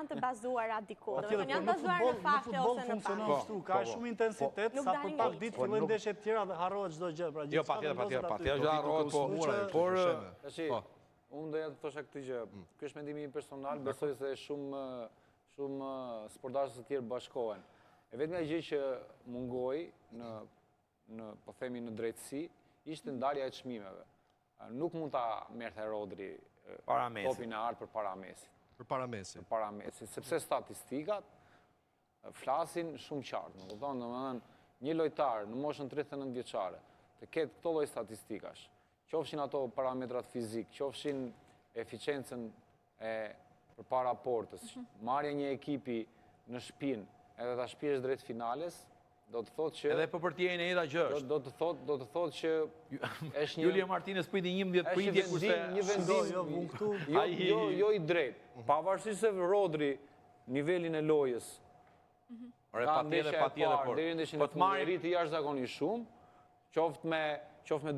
të bazuara diku. Do të janë bazuar në fakte ose në fakte. Ka shumë intensitet, sa për pak ditë fillojnë ndeshjet të tjera dhe harrohet çdo gjë. Pra Jo, patjetër harrohet, por unë doja të thosha këtë gjë. Ky është mendimi im personal, besoj se shumë sportazë të tjerë bashkohen. E vetmja gjë që mungoi në po themi në drejtësi ishte ndarja e çmimeve. Nuk mund ta merrte Rodri topin e artë për para Mesit. Sepse statistikat flasin shumë qartë. Domethënë, një lojtar në moshën 39 vjeçare të ketë këto lloj statistikash, qofshin ato parametrat fizik, qofshin eficiencën e përpara portës, marrja një ekipi në shtëpinë edhe ta shpihesh drejt finales, do të thotë që edhe për ti e njëjta gjë është. Do të thotë që është një Julio Martinez priti 11 pritje kurse një vendim jo i drejtë. Pavarësisht se Rodri nivelin e lojës ka ndeshja e parë deri në ndeshjen e fundit rriti jashtëzakonisht shumë, qoftë me